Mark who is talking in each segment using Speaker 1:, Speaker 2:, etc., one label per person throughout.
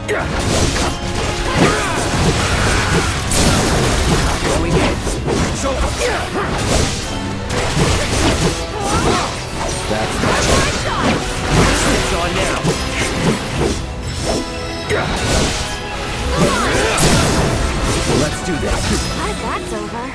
Speaker 1: Going in. So that's not it's on now. Let's do this.
Speaker 2: Glad that's over.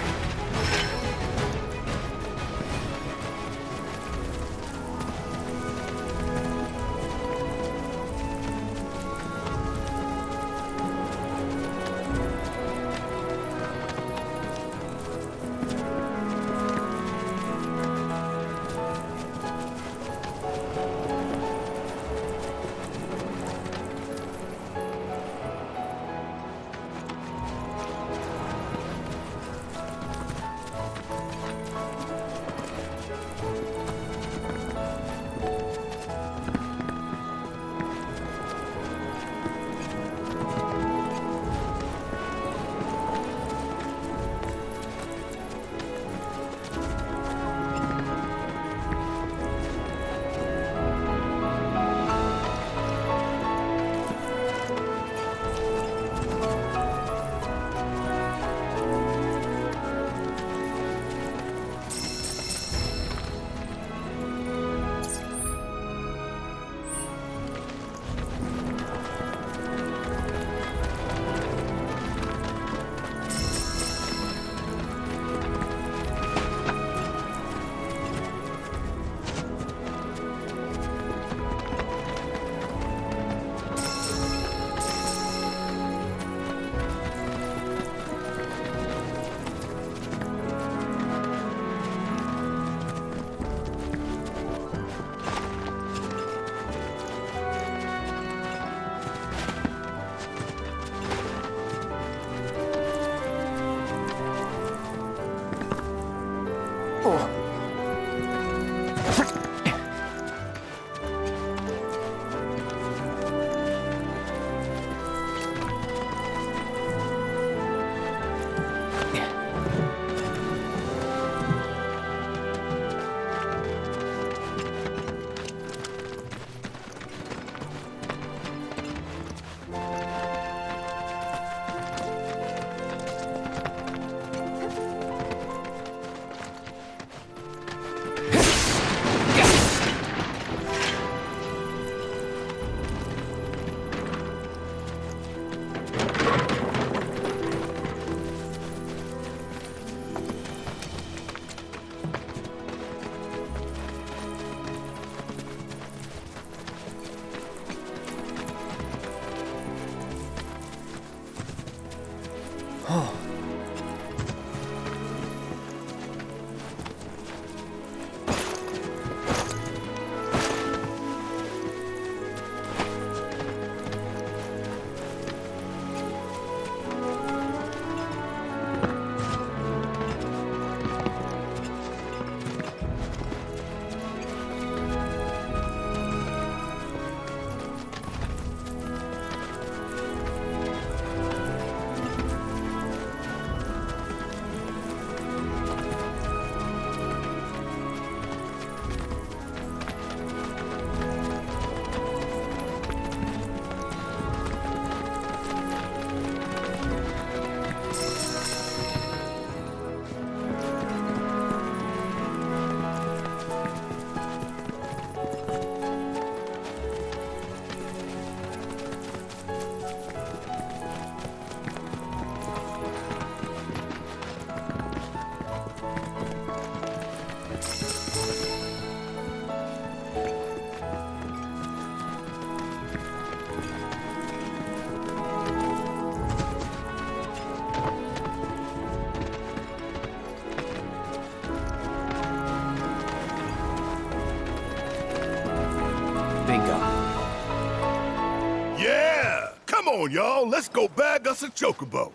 Speaker 3: Come on, y'all. Let's go bag us a chocobo.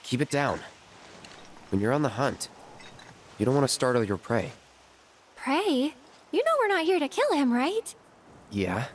Speaker 1: Keep it down. When you're on the hunt, you don't want to startle your prey.
Speaker 2: Prey? You know we're not here to kill him, right?
Speaker 1: Yeah?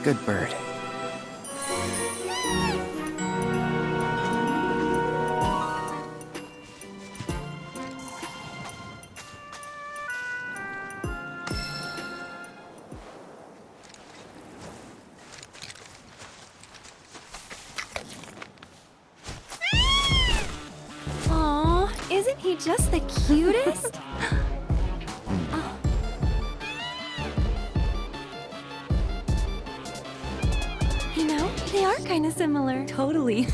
Speaker 1: Good bird.
Speaker 2: Aw, isn't he just the cutest? Oh. You know, they are kind of similar.
Speaker 4: Totally.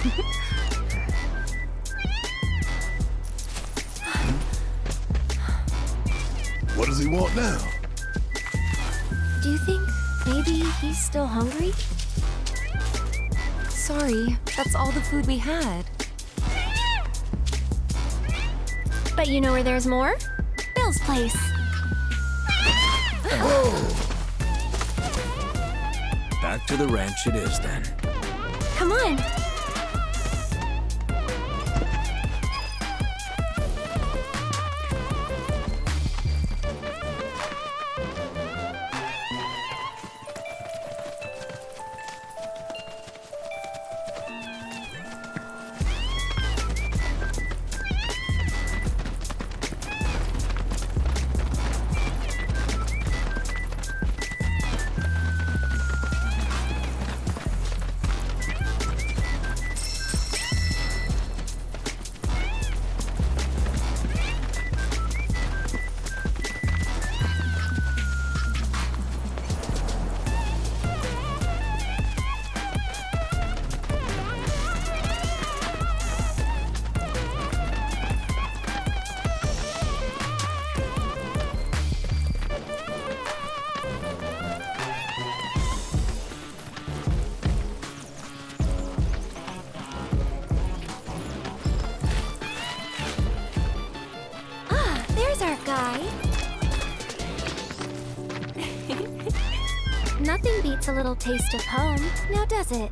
Speaker 3: What does he want now?
Speaker 2: Do you think maybe he's still hungry?
Speaker 4: Sorry, that's all the food we had.
Speaker 2: But you know where there's more? Bill's place.
Speaker 5: Back to the ranch it is then.
Speaker 2: Come on. There's our guy. Nothing beats a little taste of home, now does it?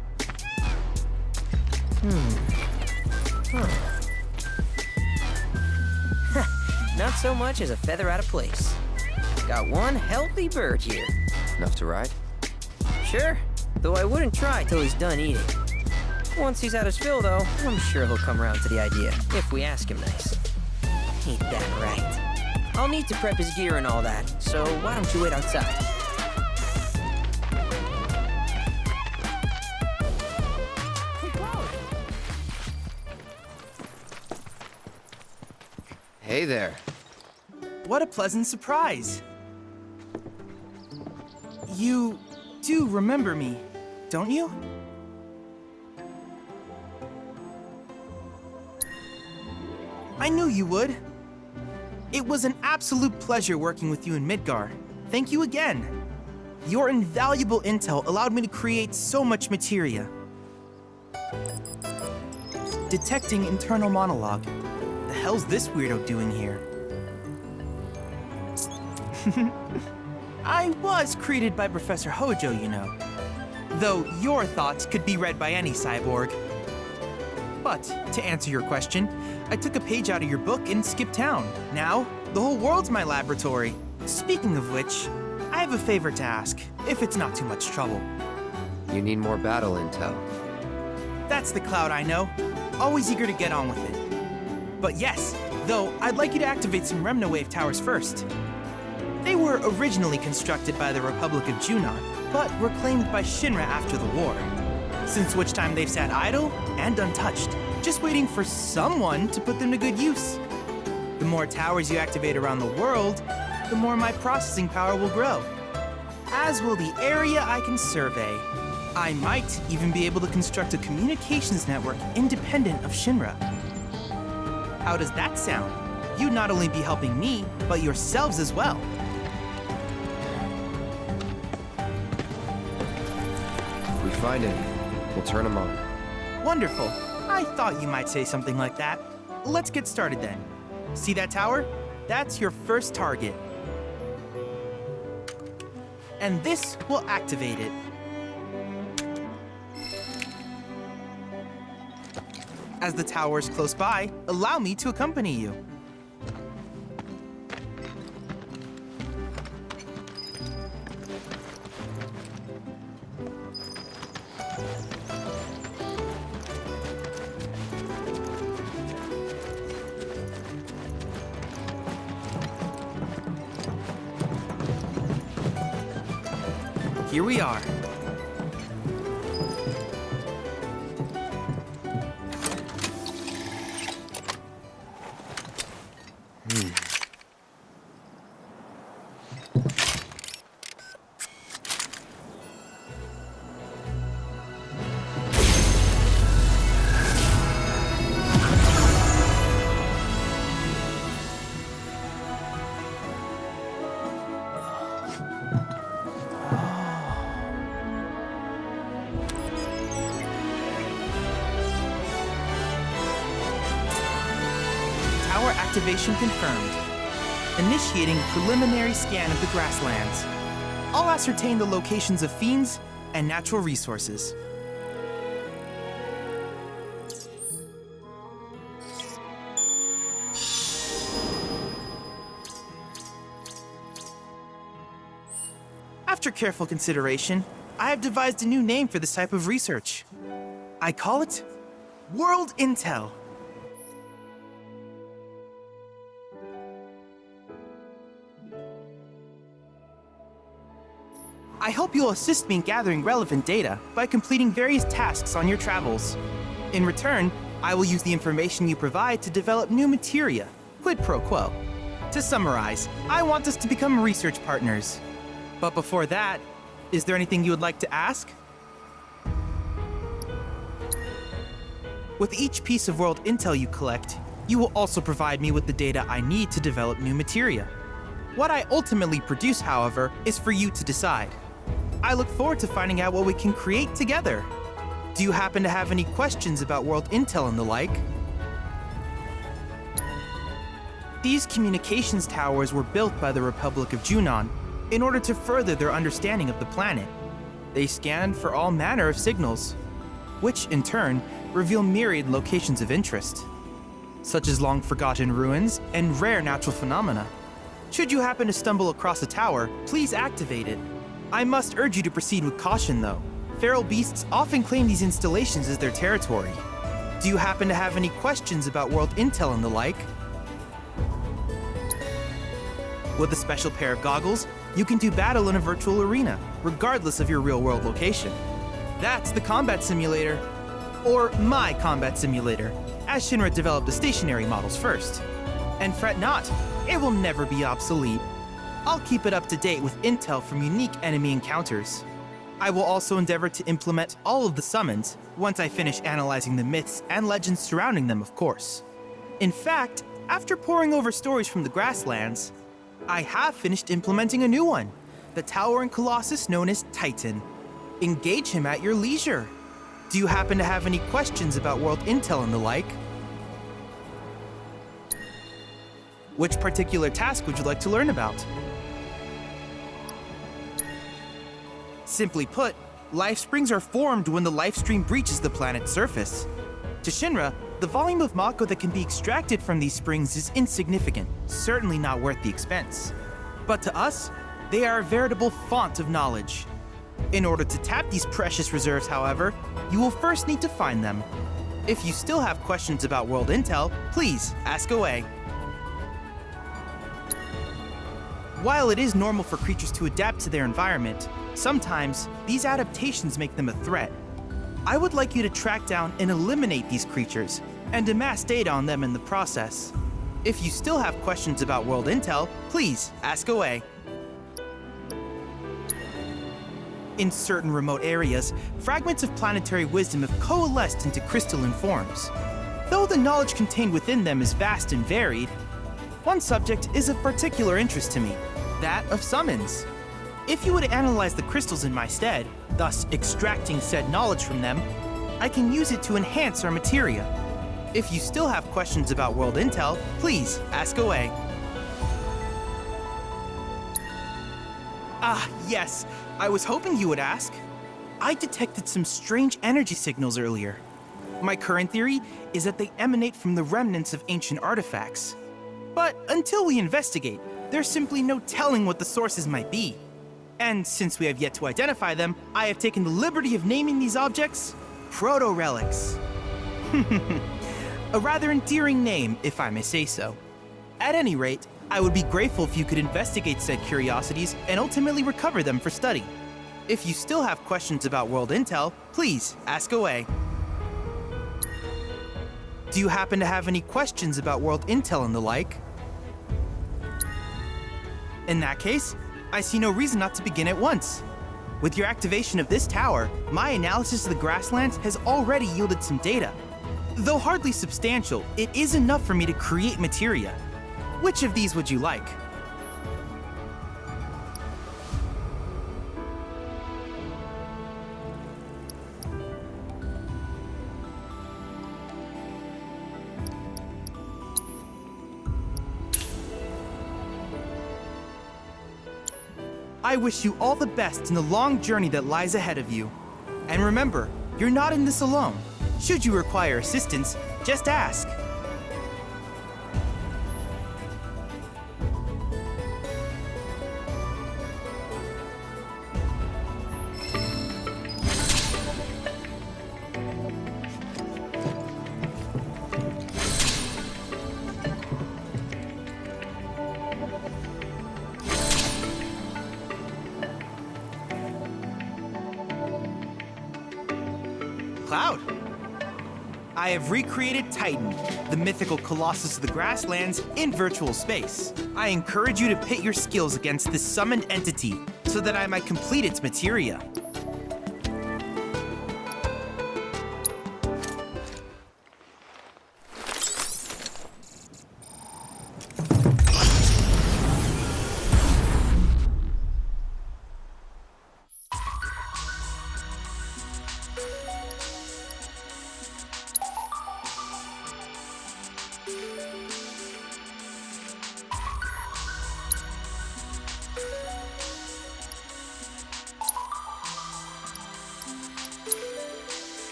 Speaker 6: Not so much as a feather out of place. Got one healthy bird here.
Speaker 1: Enough to ride?
Speaker 6: Sure, though I wouldn't try till he's done eating. Once he's had his fill, though, I'm sure he'll come around to the idea, if we ask him nice. Ain't that right? I'll need to prep his gear and all that, so why don't you wait outside?
Speaker 1: Hey there.
Speaker 7: What a pleasant surprise. You do remember me, don't you? I knew you would. It was an absolute pleasure working with you in Midgar. Thank you again. Your invaluable intel allowed me to create so much materia. Detecting internal monologue. The hell's this weirdo doing here? I was created by Professor Hojo, you know. Though your thoughts could be read by any cyborg. But, to answer your question, I took a page out of your book and skipped town. Now, the whole world's my laboratory. Speaking of which, I have a favor to ask, if it's not too much trouble.
Speaker 1: You need more battle intel.
Speaker 7: That's the Cloud I know. Always eager to get on with it. But yes, though, I'd like you to activate some Remnawave towers first. They were originally constructed by the Republic of Junon, but were claimed by Shinra after the war. Since which time they've sat idle and untouched, just waiting for someone to put them to good use. The more towers you activate around the world, the more my processing power will grow. As will the area I can survey. I might even be able to construct a communications network independent of Shinra. How does that sound? You'd not only be helping me, but yourselves as well.
Speaker 1: If we find any, we'll turn them on.
Speaker 7: Wonderful. I thought you might say something like that. Let's get started then. See that tower? That's your first target. And this will activate it. As the tower is close by, allow me to accompany you. here we are. Tower activation confirmed. Initiating preliminary scan of the grasslands. I'll ascertain the locations of fiends and natural resources. After careful consideration, I have devised a new name for this type of research. I call it World Intel. I hope you'll assist me in gathering relevant data by completing various tasks on your travels. In return, I will use the information you provide to develop new materia, quid pro quo. To summarize, I want us to become research partners. But before that, is there anything you would like to ask? With each piece of world intel you collect, you will also provide me with the data I need to develop new materia. What I ultimately produce, however, is for you to decide. I look forward to finding out what we can create together. Do you happen to have any questions about world intel and the like? These communications towers were built by the Republic of Junon in order to further their understanding of the planet. They scanned for all manner of signals, which in turn reveal myriad locations of interest, such as long-forgotten ruins and rare natural phenomena. Should you happen to stumble across a tower, please activate it. I must urge you to proceed with caution, though. Feral beasts often claim these installations as their territory. Do you happen to have any questions about world intel and the like? With a special pair of goggles, you can do battle in a virtual arena, regardless of your real-world location. That's the combat simulator. Or my combat simulator, as Shinra developed the stationary models first. And fret not, it will never be obsolete. I'll keep it up to date with intel from unique enemy encounters. I will also endeavor to implement all of the summons once I finish analyzing the myths and legends surrounding them, of course. In fact, after poring over stories from the grasslands, I have finished implementing a new one, the towering colossus known as Titan. Engage him at your leisure. Do you happen to have any questions about world intel and the like? Which particular task would you like to learn about? Simply put, life springs are formed when the life stream breaches the planet's surface. To Shinra, the volume of Mako that can be extracted from these springs is insignificant, certainly not worth the expense. But to us, they are a veritable font of knowledge. In order to tap these precious reserves, however, you will first need to find them. If you still have questions about world intel, please ask away. While it is normal for creatures to adapt to their environment, sometimes these adaptations make them a threat. I would like you to track down and eliminate these creatures, and amass data on them in the process. If you still have questions about world intel, please ask away. In certain remote areas, fragments of planetary wisdom have coalesced into crystalline forms. Though the knowledge contained within them is vast and varied, one subject is of particular interest to me, that of summons. If you would analyze the crystals in my stead, thus extracting said knowledge from them, I can use it to enhance our materia. If you still have questions about world intel, please ask away. Ah, yes, I was hoping you would ask. I detected some strange energy signals earlier. My current theory is that they emanate from the remnants of ancient artifacts. But until we investigate, there's simply no telling what the sources might be. And since we have yet to identify them, I have taken the liberty of naming these objects proto-relics. A rather endearing name, if I may say so. At any rate, I would be grateful if you could investigate said curiosities and ultimately recover them for study. If you still have questions about World Intel, please ask away. Do you happen to have any questions about World Intel and the like? In that case, I see no reason not to begin at once. With your activation of this tower, my analysis of the grasslands has already yielded some data. Though hardly substantial, it is enough for me to create materia. Which of these would you like? I wish you all the best in the long journey that lies ahead of you. And remember, you're not in this alone. Should you require assistance, just ask. Cloud. I have recreated Titan, the mythical colossus of the grasslands, in virtual space. I encourage you to pit your skills against this summoned entity so that I might complete its materia.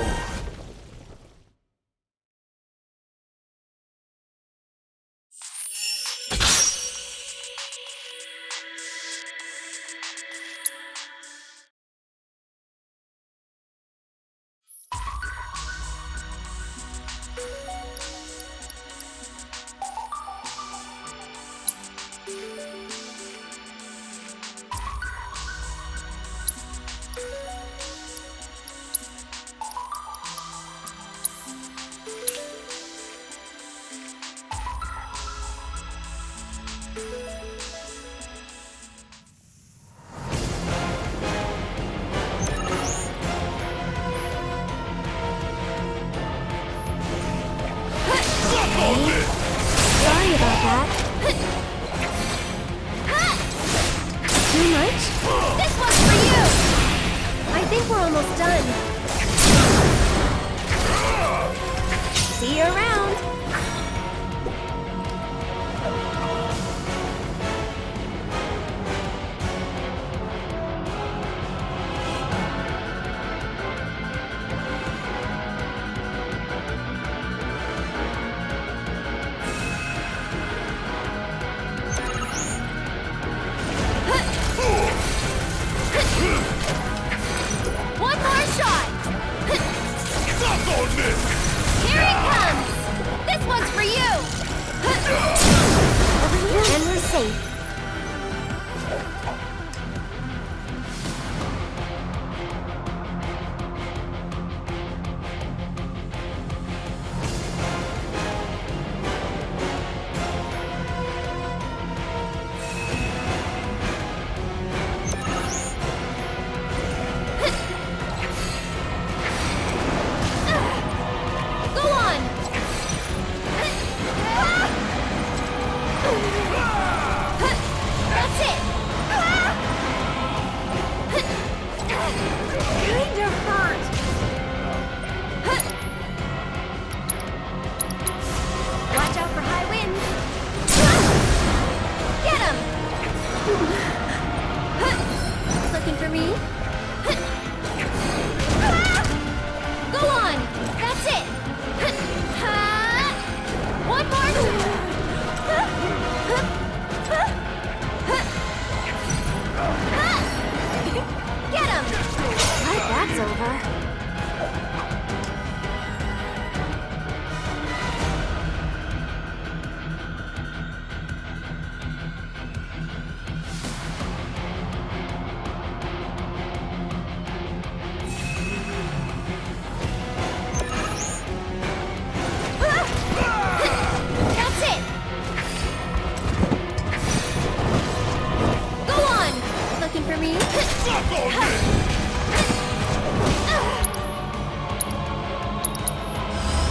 Speaker 3: go.
Speaker 2: Sorry about that. Too much? This one's for you! I think we're almost done. See you around. One more shot!
Speaker 3: Suck on this!
Speaker 2: Here he comes! This one's for you! Over here, and we're safe. Go on! That's it! Kinda hurt! Watch out for high winds! Get him! Looking for me? Go on! That's it! One more! Get him! Right, that's over. That's it! Go on! Looking for me?
Speaker 3: Suck on this!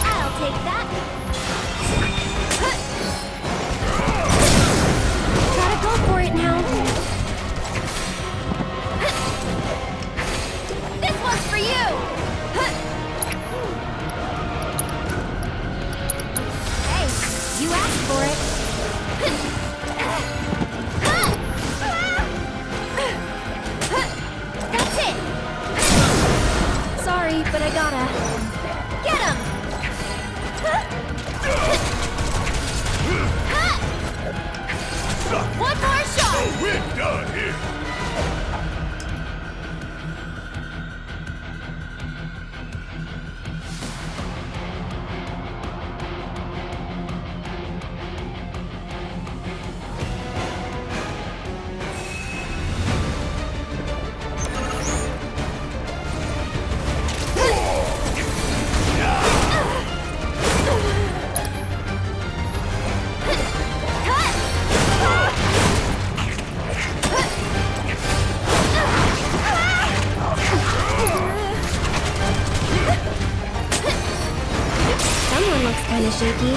Speaker 2: I'll take that. Gotta go for it now. This one's for you! Hey, you asked for it. That's it! Sorry, but I gotta. Get him! One more shot!
Speaker 3: Oh, we're done here.
Speaker 2: Someone looks kinda shaky.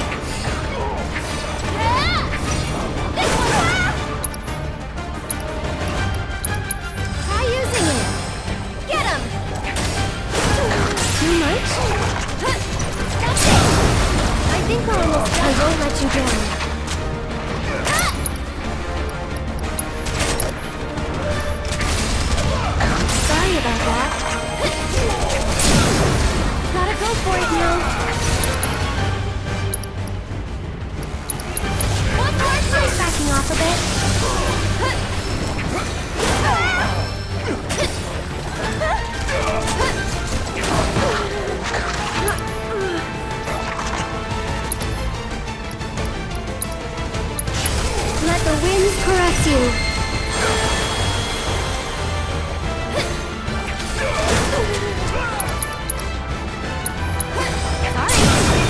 Speaker 2: Try using it. Get him! Too much? That's it! I think we're almost done. I won't let you down. Sorry about that. face you. Sorry.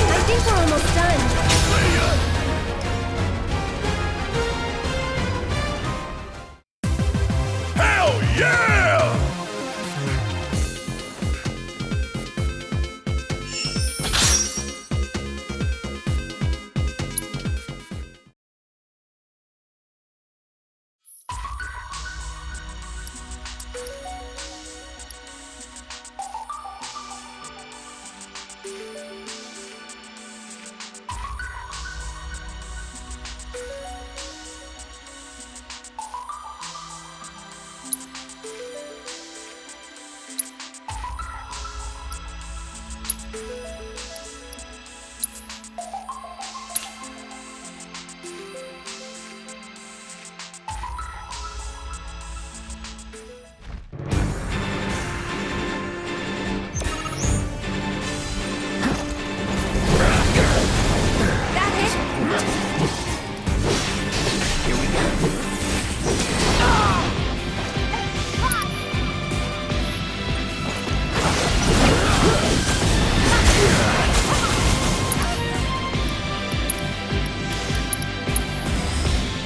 Speaker 2: I think we're almost done.
Speaker 3: Hell yeah!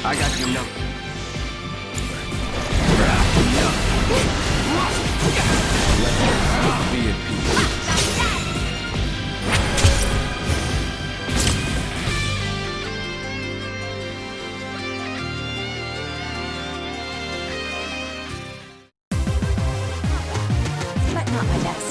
Speaker 1: I got your number. Be at peace.
Speaker 4: But not my best.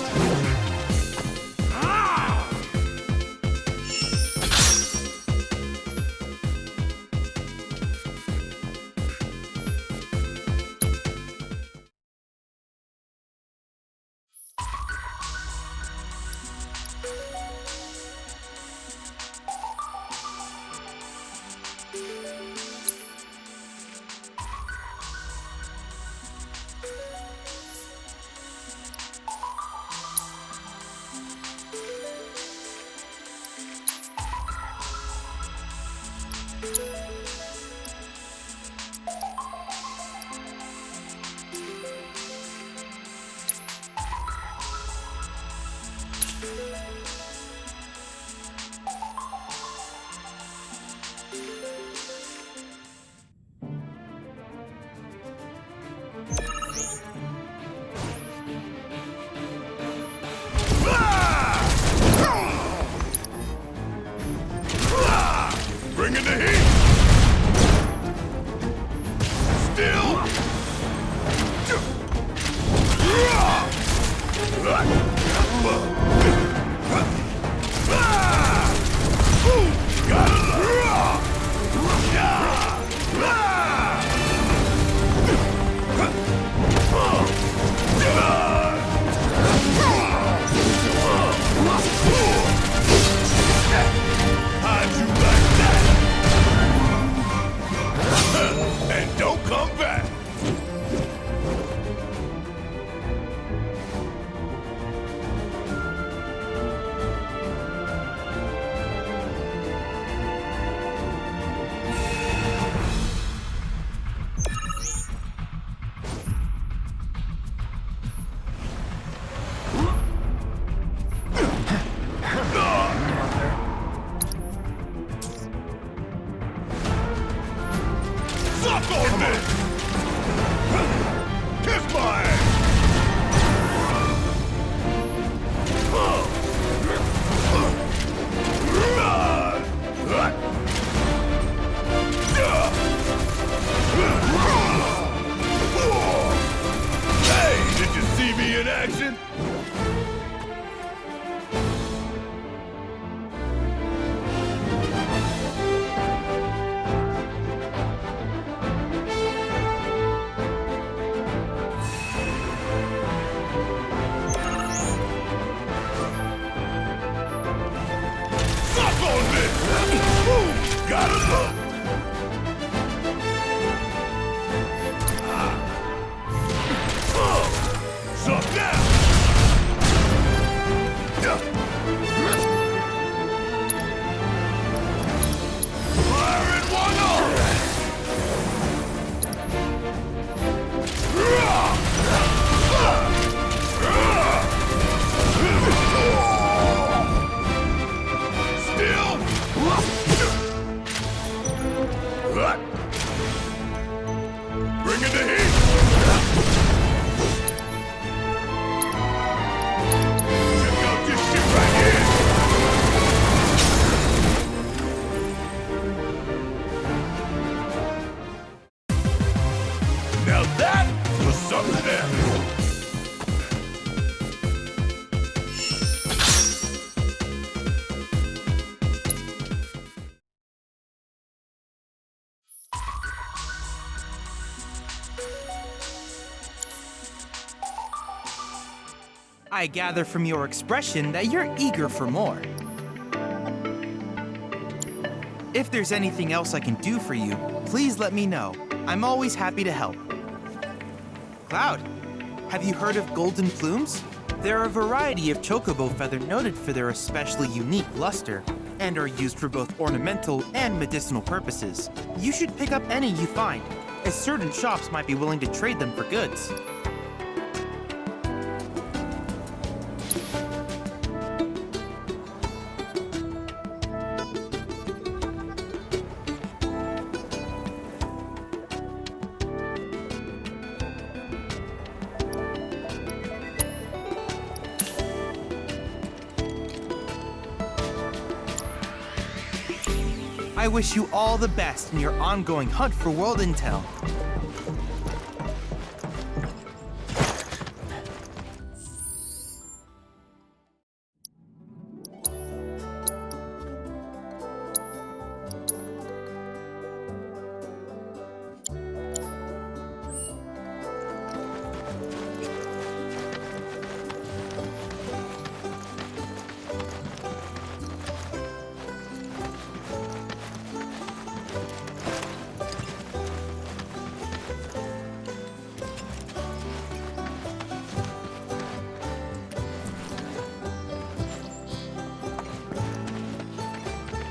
Speaker 3: Bringing the heat! Still! How'd you like that? And don't come back! Suck on this! Kiss my ass! Hey, did you see me in action? Suck on this! Gotta look! Suck now! Firing one off!
Speaker 7: I gather from your expression that you're eager for more. If there's anything else I can do for you, please let me know. I'm always happy to help. Cloud, have you heard of golden plumes? They're a variety of chocobo feather noted for their especially unique luster, and are used for both ornamental and medicinal purposes. You should pick up any you find, as certain shops might be willing to trade them for goods. I wish you all the best in your ongoing hunt for world intel.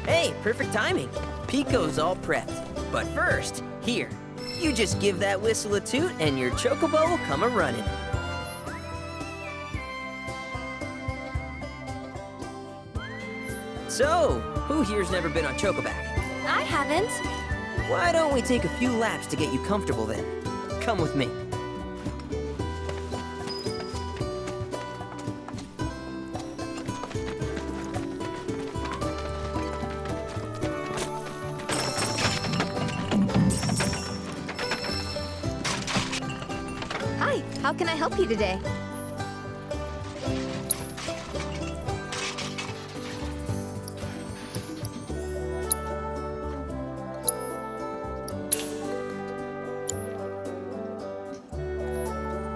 Speaker 6: Hey, perfect timing. Pico's all prepped. But first, here, you just give that whistle a toot and your chocobo will come a-running. So, who here's never been on Chocoback?
Speaker 2: I haven't.
Speaker 6: Why don't we take a few laps to get you comfortable then? Come with me.
Speaker 2: Hi, how can I help you today?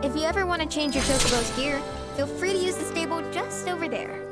Speaker 2: If you ever want to change your chocobo's gear, feel free to use the stable just over there.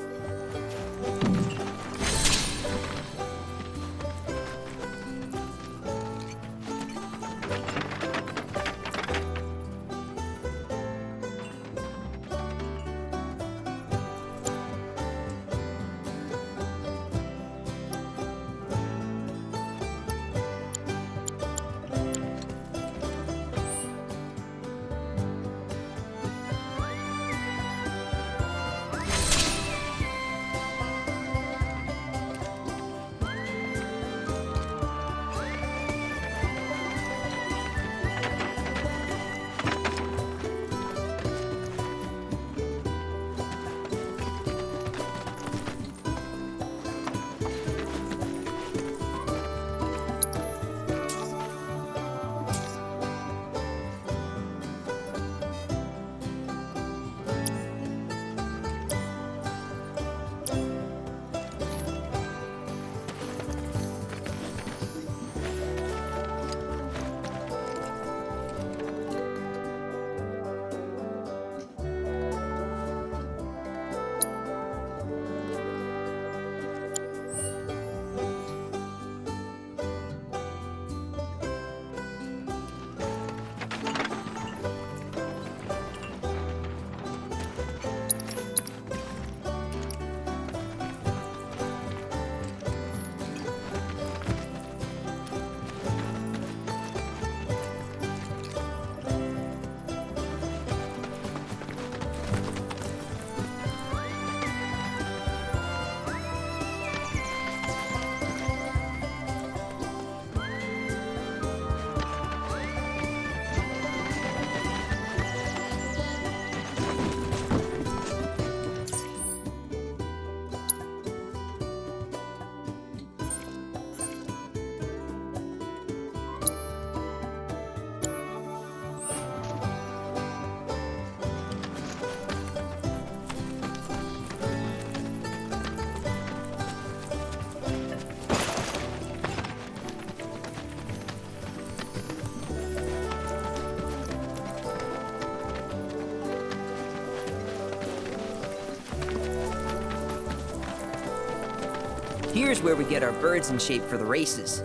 Speaker 6: Here's where we get our birds in shape for the races.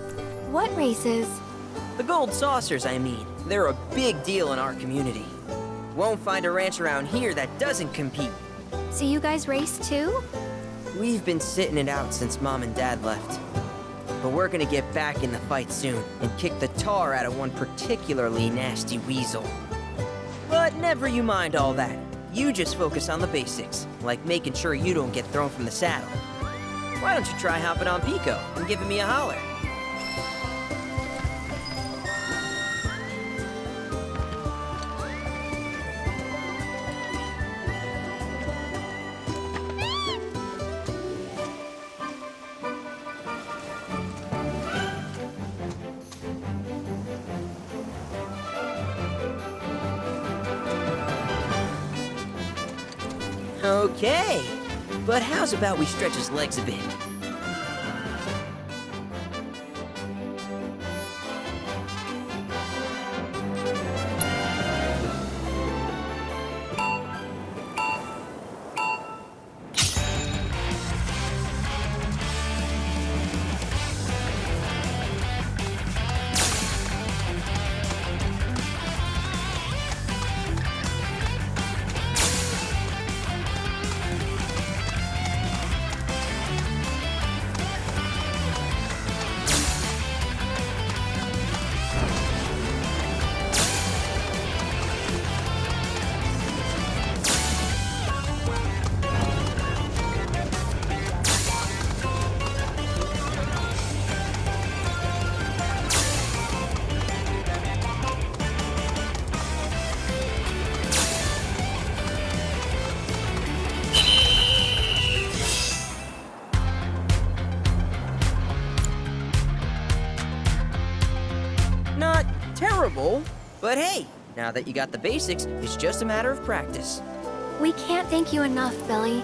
Speaker 2: What races?
Speaker 6: The gold saucers, I mean. They're a big deal in our community. Won't find a ranch around here that doesn't compete.
Speaker 2: So you guys race too?
Speaker 6: We've been sitting it out since Mom and Dad left. But we're gonna get back in the fight soon and kick the tar out of one particularly nasty weasel. But never you mind all that. You just focus on the basics, like making sure you don't get thrown from the saddle. Why don't you try hopping on Pico and giving me a holler? Okay, but how's about we stretch his legs a bit? Not terrible, but hey, now that you got the basics, it's just a matter of practice.
Speaker 2: We can't thank you enough, Billy.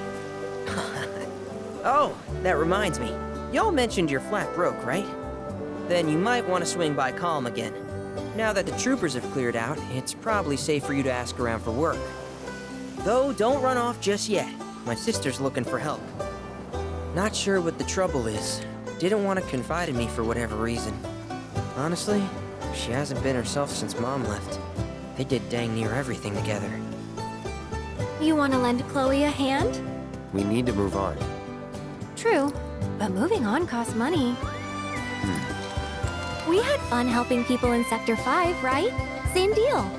Speaker 6: Oh, that reminds me. Y'all mentioned your flat broke, right? Then you might want to swing by Calm again. Now that the troopers have cleared out, it's probably safe for you to ask around for work. Though, don't run off just yet. My sister's looking for help. Not sure what the trouble is. Didn't want to confide in me for whatever reason. Honestly, she hasn't been herself since Mom left. They did dang near everything together.
Speaker 2: You want to lend Chloe a hand?
Speaker 1: We need to move on.
Speaker 2: True, but moving on costs money. We had fun helping people in Sector 5, right? Same deal.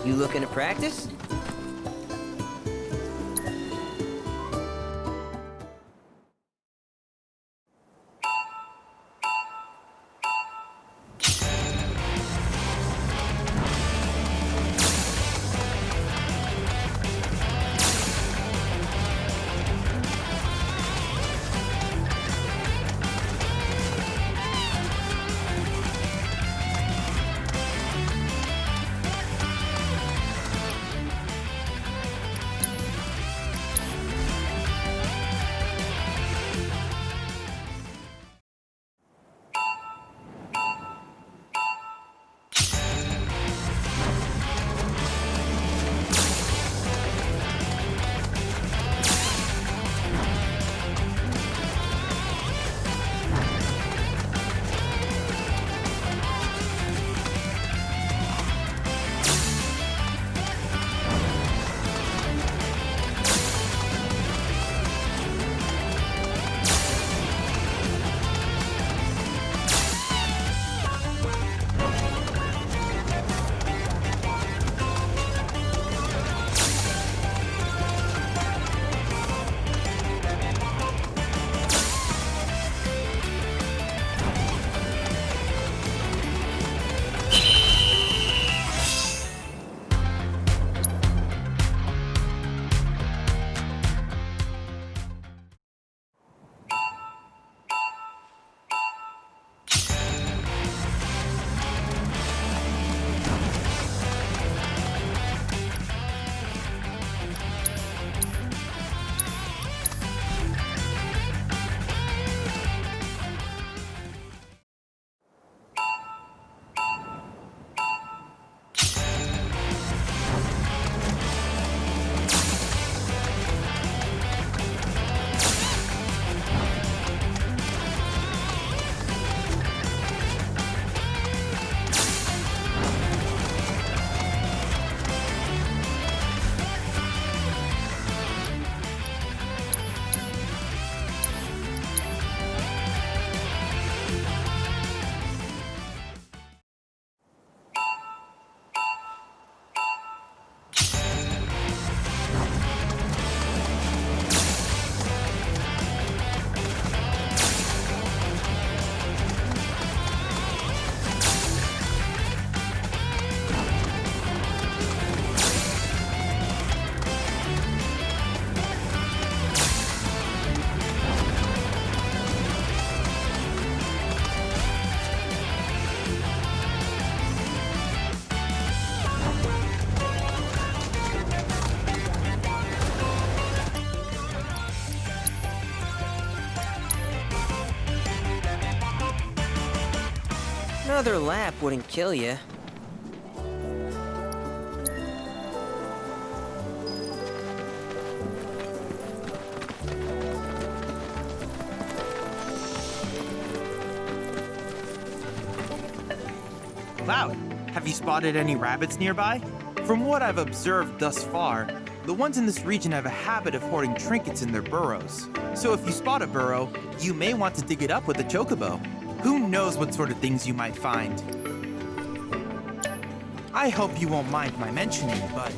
Speaker 6: You looking to practice? Another lap wouldn't kill you.
Speaker 7: Cloud, have you spotted any rabbits nearby? From what I've observed thus far, the ones in this region have a habit of hoarding trinkets in their burrows. So if you spot a burrow, you may want to dig it up with a chocobo. Who knows what sort of things you might find? I hope you won't mind my mentioning, but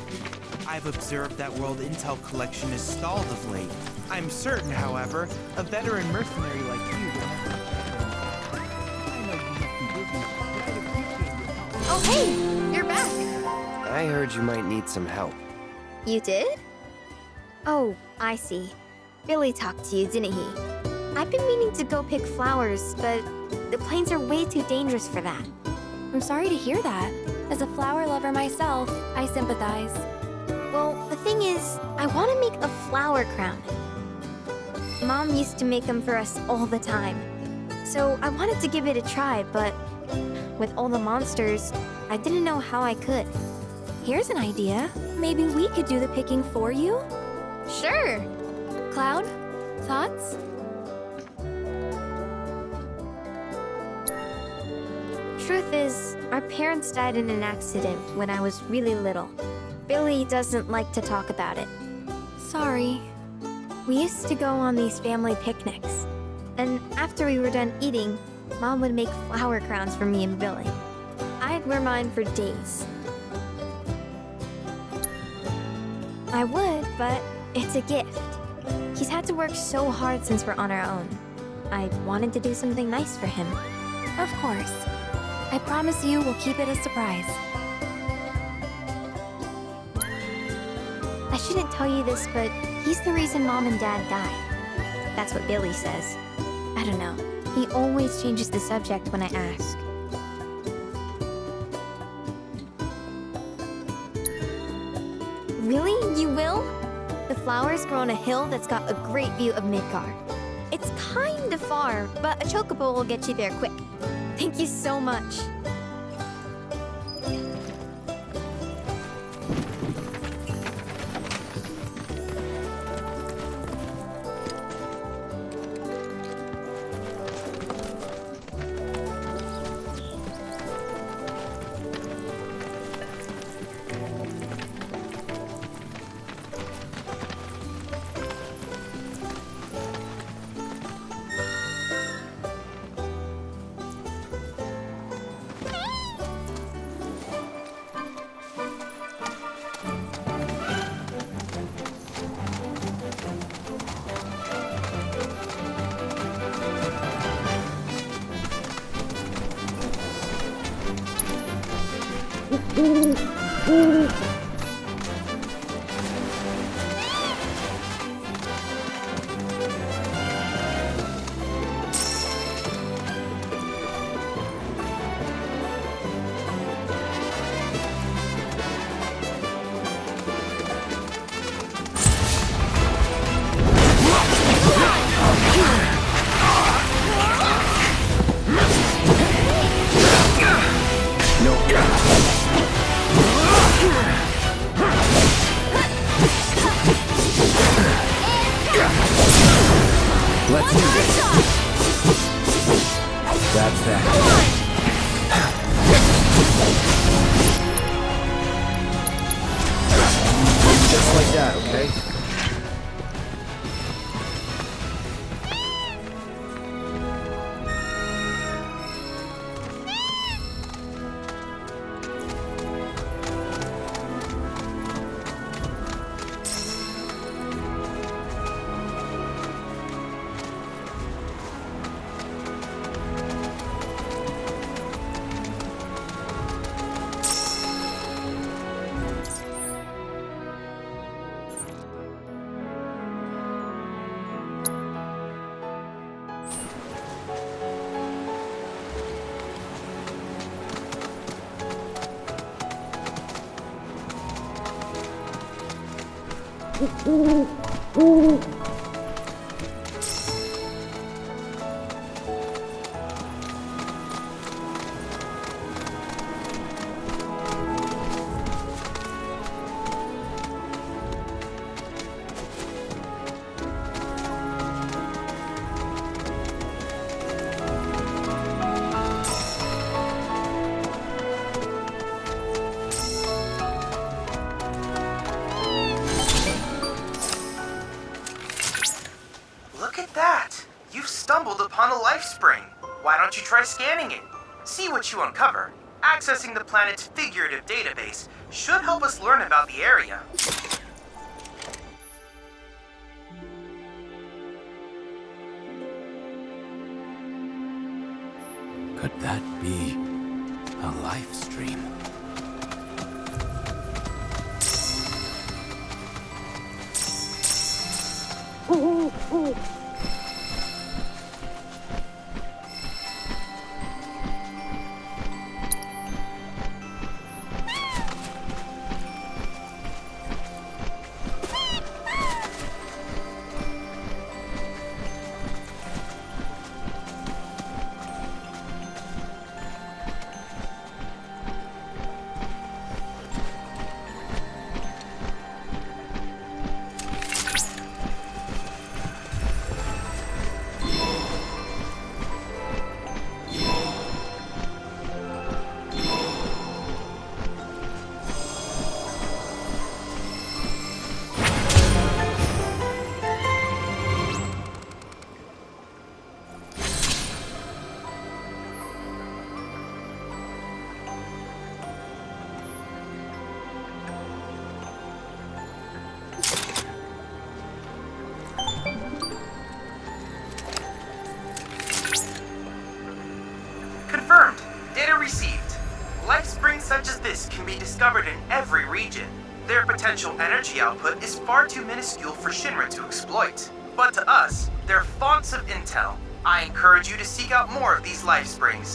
Speaker 7: I've observed that World Intel collection is stalled of late. I'm certain, however, a veteran mercenary like you would never... I know you must be busy, but I'd appreciate your help.
Speaker 2: Oh, hey! You're back!
Speaker 1: I heard you might need some help.
Speaker 2: You did? Oh, I see. Billy talked to you, didn't he? I've been meaning to go pick flowers, but the plains are way too dangerous for that.
Speaker 4: I'm sorry to hear that. As a flower lover myself, I sympathize.
Speaker 2: Well, the thing is, I want to make a flower crown. Mom used to make them for us all the time. So I wanted to give it a try, but with all the monsters, I didn't know how I could.
Speaker 4: Here's an idea. Maybe we could do the picking for you?
Speaker 2: Sure!
Speaker 4: Cloud, thoughts?
Speaker 2: Truth is, our parents died in an accident when I was really little. Billy doesn't like to talk about it.
Speaker 4: Sorry.
Speaker 2: We used to go on these family picnics. And after we were done eating, Mom would make flower crowns for me and Billy. I'd wear mine for days. I would, but it's a gift. He's had to work so hard since we're on our own. I wanted to do something nice for him.
Speaker 4: Of course. I promise you we'll keep it a surprise.
Speaker 2: I shouldn't tell you this, but he's the reason Mom and Dad died. That's what Billy says. I don't know. He always changes the subject when I ask. Really? You will? The flowers grow on a hill that's got a great view of Midgard. It's kind of far, but a chocobo will get you there quick. Thank you so much.
Speaker 5: Let's do this. That's that. Just like that, okay?
Speaker 7: don't you try scanning it? See what you uncover. Accessing the planet's figurative database should help us learn about the area.
Speaker 5: Could that be a live stream?
Speaker 7: Confirmed. Data received. Life springs such as this can be discovered in every region. Their potential energy output is far too minuscule for Shinra to exploit. But to us, they're fonts of intel. I encourage you to seek out more of these life springs.